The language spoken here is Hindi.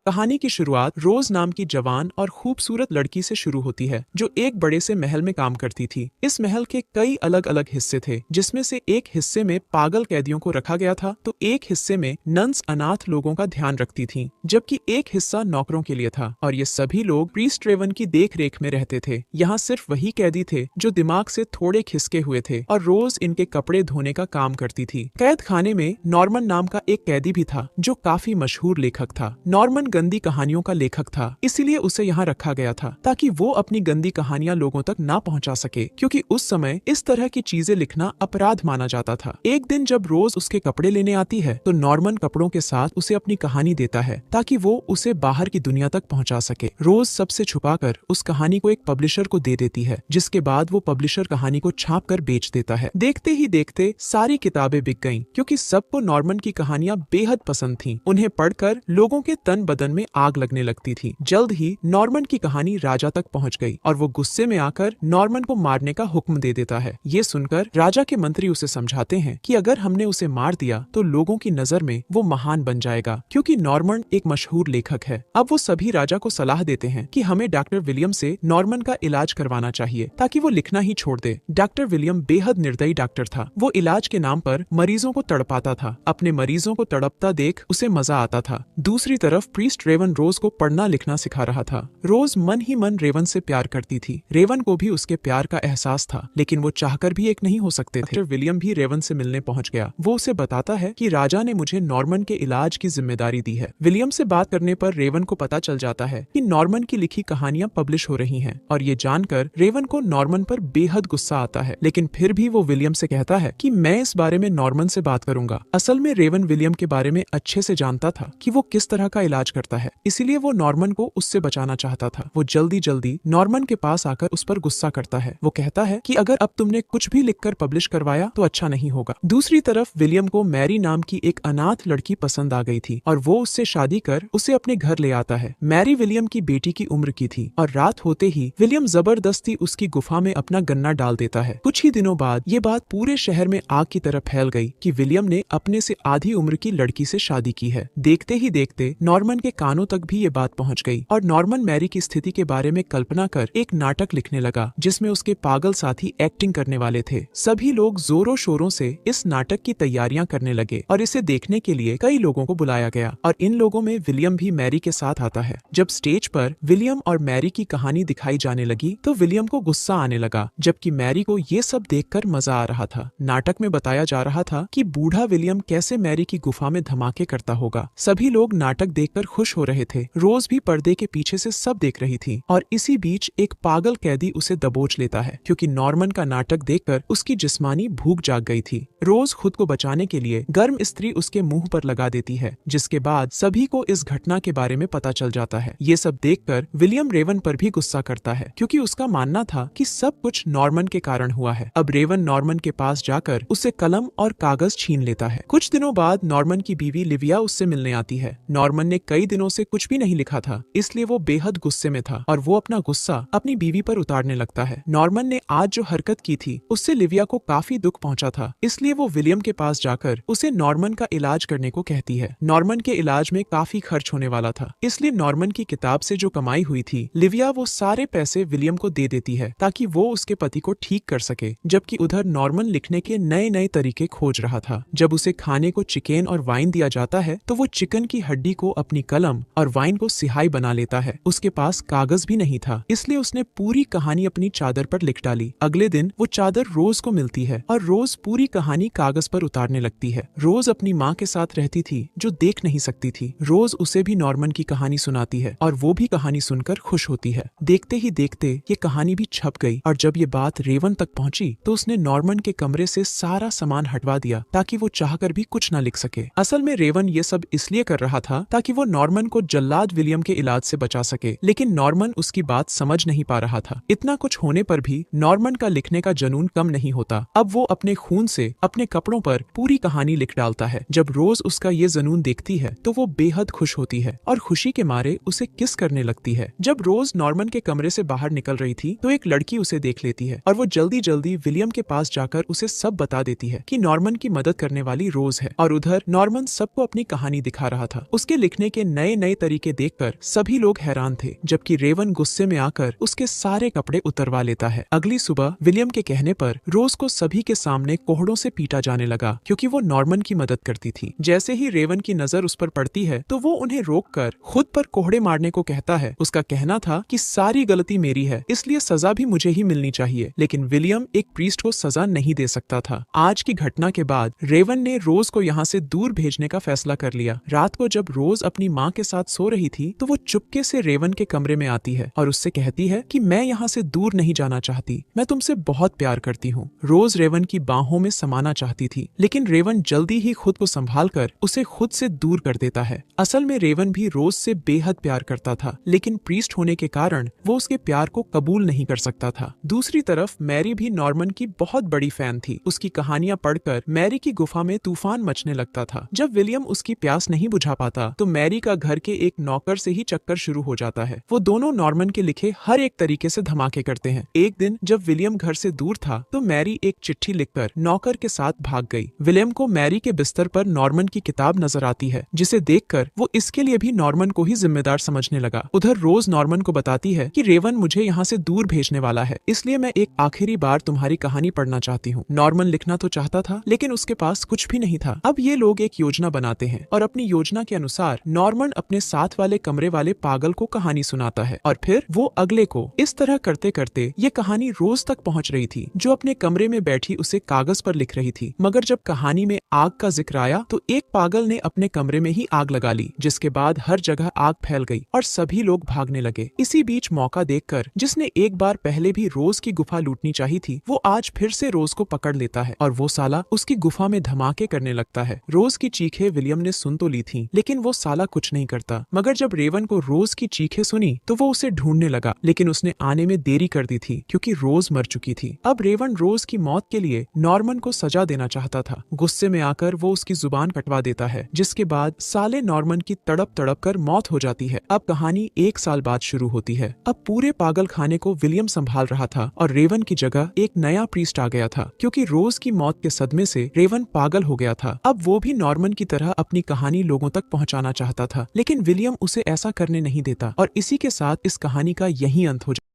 कहानी की शुरुआत रोज नाम की जवान और खूबसूरत लड़की से शुरू होती है जो एक बड़े से महल में काम करती थी। इस महल के कई अलग अलग हिस्से थे, जिसमें से एक हिस्से में पागल कैदियों को रखा गया था तो एक हिस्से में नन्स अनाथ लोगों का ध्यान रखती थी, जबकि एक हिस्सा नौकरों के लिए था और ये सभी लोग प्रीस्ट रेवन की देख रेख में रहते थे। यहाँ सिर्फ वही कैदी थे जो दिमाग से थोड़े खिसके हुए थे और रोज इनके कपड़े धोने का काम करती थी। कैद खाने में नॉर्मन नाम का एक कैदी भी था जो काफी मशहूर लेखक था। नॉर्मन गंदी कहानियों का लेखक था, इसीलिए उसे यहाँ रखा गया था ताकि वो अपनी गंदी कहानियां लोगों तक ना पहुंचा सके, क्योंकि उस समय इस तरह की चीजें लिखना अपराध माना जाता था। एक दिन जब रोज उसके कपड़े लेने आती है तो नॉर्मन कपड़ों के साथ उसे अपनी कहानी देता है ताकि वो उसे बाहर की दुनिया तक पहुंचा सके। रोज सबसे छुपाकर उस कहानी को एक पब्लिशर को दे देती है, जिसके बाद वो पब्लिशर कहानी को छाप कर बेच देता है। देखते ही देखते सारी किताबें बिक गईं, क्योंकि सबको नॉर्मन की कहानियां बेहद पसंद थीं। उन्हें पढ़कर लोगों के तन बदन में आग लगने लगती थी। जल्द ही नॉर्मन की कहानी राजा तक पहुंच गई और वो गुस्से में आकर नॉर्मन को मारने का हुक्म दे देता है। ये सुनकर राजा के मंत्री उसे समझाते हैं कि अगर हमने उसे मार दिया तो लोगों की नजर में वो महान बन जाएगा, क्योंकि नॉर्मन एक मशहूर लेखक है। अब वो सभी राजा को सलाह देते हैं कि हमें डॉक्टर विलियम से नॉर्मन का इलाज करवाना चाहिए ताकि वो लिखना ही छोड़ दे। डॉक्टर विलियम बेहद निर्दयी डॉक्टर था। वो इलाज के नाम पर मरीजों को तड़पाता था। अपने मरीजों को तड़पता देख उसे मजा आता था। दूसरी तरफ प्रीस्ट रेवन रोज को पढ़ना लिखना सिखा रहा था। रोज मन ही मन रेवन से प्यार करती थी। रेवन को भी उसके प्यार का एहसास था, लेकिन वो चाहकर भी एक नहीं हो सकते थे। डॉक्टर विलियम भी रेवन से मिलने पहुंच गया। वो उसे बताता है कि राजा ने मुझे नॉर्मन के इलाज की जिम्मेदारी दी है। विलियम से बात करने पर रेवन को पता चल जाता है कि नॉर्मन की लिखी कहानियां पब्लिश हो रही हैं, और ये जानकर रेवन को नॉर्मन पर बेहद गुस्सा आता है, लेकिन फिर भी वो विलियम से कहता है कि मैं इस बारे में नॉर्मन से बात करूंगा। असल में रेवन विलियम के बारे में अच्छे से जानता था कि वो किस तरह का इलाज करता है, इसीलिए वो नॉर्मन को उससे बचाना चाहता था। वो जल्दी जल्दी नॉर्मन के पास आकर उस पर गुस्सा करता है। वो कहता है कि अगर अब तुमने कुछ भी लिखकर पब्लिश करवाया तो अच्छा नहीं होगा। दूसरी तरफ विलियम को मैरी नाम की एक अनाथ लड़की पसंद आ गई थी और वो उससे शादी कर उसे अपने घर ले आता है। मैरी विलियम की बेटी की उम्र की थी और रात होते ही विलियम जबरदस्ती उसकी गुफा में अपना गन्ना डाल देता है। कुछ ही दिनों बाद ये बात पूरे शहर में आग की तरह फैल गई कि विलियम ने अपने से आधी उम्र की लड़की से शादी की है। देखते ही देखते नॉर्मन के कानों तक भी ये बात पहुंच गई और नॉर्मन मैरी की स्थिति के बारे में कल्पना कर एक नाटक लिखने लगा, जिसमें उसके पागल साथी एक्टिंग करने वाले थे। सभी लोग जोरों शोरों से इस नाटक की तैयारियां करने लगे और इसे देखने के लिए कई लोगों को बुलाया गया, और इन लोगों में विलियम भी मैरी के साथ आता है। जब स्टेज पर विलियम और मैरी की कहानी दिखाई जाने लगी तो विलियम को गुस्सा आने लगा, जबकि मैरी को ये सब देखकर मजा आ रहा था। नाटक में बताया जा रहा था कि बूढ़ा विलियम कैसे मैरी की गुफा में धमाके करता होगा। सभी लोग नाटक देखकर खुश हो रहे थे। रोज भी पर्दे के पीछे से सब देख रही थी, और इसी बीच एक पागल कैदी उसे दबोच लेता है, क्योंकि नॉर्मन का नाटक देखकर उसकी जिस्मानी भूख जाग गई थी। रोज खुद को बचाने के लिए गर्म इस्त्री उसके मुंह पर लगा देती है, जिसके बाद सभी को इस घटना के बारे में पता चल जाता है। ये सब देखकर विलियम रेवन पर भी गुस्सा करता है, क्योंकि उसका मानना था कि सब कुछ नॉर्मन के कारण हुआ है। अब रेवन नॉर्मन के पास जाकर उसे कलम और कागज छीन लेता है। कुछ दिनों बाद नॉर्मन की बीवी लिविया उससे मिलने आती है। नॉर्मन ने कई दिनों से कुछ भी नहीं लिखा था, इसलिए वो बेहद गुस्से में था और वो अपना गुस्सा अपनी बीवी पर उतारने लगता है। नॉर्मन ने आज जो हरकत की थी उससे लिविया को काफी दुख पहुंचा था, इसलिए वो विलियम के पास जाकर उसे नॉर्मन का इलाज करने को कहती है। नॉर्मन के इलाज में काफी खर्च होने वाला था, इसलिए नॉर्मन की किताब से जो कमाई हुई थी लिविया वो सारे पैसे विलियम को दे देती है ताकि वो उसके पति को ठीक कर सके, जबकि उधर नॉर्मन लिखने के नए नए तरीके खोज रहा था। जब उसे खाने को चिकन और वाइन दिया जाता है तो वो चिकन की हड्डी को अपनी कलम और वाइन को सिहाई बना लेता है। उसके पास कागज भी नहीं था, इसलिए उसने पूरी कहानी अपनी चादर पर लिख डाली। अगले दिन वो चादर रोज को मिलती है और रोज पूरी कहानी कागज पर उतारने लगती है। रोज अपनी माँ के साथ रहती थी जो देख नहीं सकती थी। रोज उसे भी नॉर्मन की कहानी सुनाती है और वो भी कहानी सुनकर खुश होती है। देखते ही देखते ये कहानी भी छप गई, और जब ये बात रेवन तक पहुंची तो उसने नॉर्मन के कमरे से सारा सामान हटवा दिया ताकि वो चाहकर भी कुछ न लिख सके। असल में रेवन ये सब इसलिए कर रहा था ताकि वो नॉर्मन को जल्लाद विलियम के इलाज से बचा सके, लेकिन नॉर्मन उसकी बात समझ नहीं पा रहा था। इतना कुछ होने पर भी नॉर्मन का लिखने का जुनून कम नहीं होता। अब वो अपने खून से अपने कपड़ों पर पूरी कहानी लिख डालता है। जब रोज उसका ये जुनून देखती है तो वो बेहद खुश होती है और खुशी के मारे उसे किस करने लगती है। जब रोज नॉर्मन के कमरे से बाहर निकल रही थी तो एक लड़की उसे देख लेती है और वो जल्दी जल्दी विलियम के पास जाकर उसे सब बता देती है कि नॉर्मन की मदद करने वाली रोज है, और उधर नॉर्मन सबको अपनी कहानी दिखा रहा था। उसके लिखने के नए नए तरीके देखकर सभी लोग हैरान थे, जबकि रेवन गुस्से में आकर उसके सारे कपड़े उतरवा लेता है। अगली सुबह विलियम के कहने पर रोज को सभी के सामने कोहड़ों से पीटा जाने लगा, क्योंकि वो नॉर्मन की मदद करती थी। जैसे ही रेवन की नजर उस पर पड़ती है तो वो उन्हें रोककर खुद पर कोहड़े मारने को कहता है। उसका कहना था कि सारी गलती मेरी है, इसलिए सजा भी मुझे ही मिलनी चाहिए। लेकिन विलियम एक प्रीस्ट को सजा नहीं दे सकता था। आज की घटना के बाद रेवन ने रोज को यहाँ से दूर भेजने का फैसला कर लिया। रात को जब रोज अपनी माँ के साथ सो रही थी तो वो चुपके से रेवन के कमरे में आती है और उससे कहती है कि मैं यहाँ से दूर नहीं जाना चाहती, मैं तुमसे बहुत प्यार करती हूँ। रोज रेवन की बाहों में समाना चाहती थी, लेकिन रेवन जल्दी ही खुद को संभालकर उसे खुद से दूर कर देता है। असल में रेवन भी रोज से बेहद प्यार करता था, लेकिन प्रीस्ट होने के कारण वो उसके प्यार को कबूल नहीं कर सकता था। दूसरी तरफ मैरी भी नॉर्मन की बहुत बड़ी फैन थी। उसकी कहानियां पढ़कर मैरी की गुफा में तूफान मचने लगता था। जब विलियम उसकी प्यास नहीं बुझा पाता तो मैरी का घर के एक नौकर से ही चक्कर शुरू हो जाता है। वो दोनों नॉर्मन के लिखे हर एक तरीके से धमाके करते हैं। एक दिन जब विलियम घर से दूर था तो मैरी एक चिट्ठी लिखकर नौकर के साथ भाग गई। विलियम को मैरी के बिस्तर पर नॉर्मन की किताब नजर आती है, जिसे देखकर वो इसके लिए भी नॉर्मन को ही जिम्मेदार समझने लगा। उधर रोज नॉर्मन को बताती है कि रेवन मुझे यहाँ से दूर भेजने वाला है, इसलिए मैं एक आखिरी बार तुम्हारी कहानी पढ़ना चाहती हूँ। नॉर्मन लिखना तो चाहता था, लेकिन उसके पास कुछ भी नहीं था। अब ये लोग एक योजना बनाते हैं और अपनी योजना के अनुसार नॉर्मन अपने साथ वाले कमरे वाले पागल को कहानी सुनाता है और फिर वो अगले को। इस तरह करते करते ये कहानी रोज तक पहुंच रही थी, जो अपने कमरे में बैठी उसे कागज पर लिख रही थी। मगर जब कहानी में आग का जिक्र आया तो एक पागल ने अपने कमरे में ही आग लगा ली, जिसके बाद हर जगह आग फैल गई और सभी लोग भागने लगे। इसी बीच मौका देखकर जिसने एक बार पहले भी रोज की गुफा लूटनी चाहिए थी, वो आज फिर से रोज को पकड़ लेता है और वो साला उसकी गुफा में धमाके करने लगता है। रोज की चीखें विलियम ने सुन तो ली थी, लेकिन वो साला कुछ नहीं करता। मगर जब रेवन को रोज की चीखें सुनी तो वो उसे ढूंढने लगा, लेकिन उसने आने में देरी कर दी थी क्योंकि रोज मर चुकी थी। अब रेवन रोज की मौत के लिए नॉर्मन को सजा देना चाहता था। गुस्से में आकर वो उसकी जुबान कटवा देता है, जिसके बाद साले नॉर्मन की तड़प तड़प कर मौत हो जाती है। अब कहानी 1 साल बाद शुरू होती है। अब पूरे पागल खाने को विलियम संभाल रहा था और रेवन की जगह एक नया प्रीस्ट आ गया था, क्योंकि रोज की मौत के सदमे से रेवन पागल हो गया था। अब वो भी नॉर्मन की तरह अपनी कहानी लोगों तक पहुंचाना चाहता था, लेकिन विलियम उसे ऐसा करने नहीं देता और इसी के साथ इस कहानी का यही अंत हो जाता है।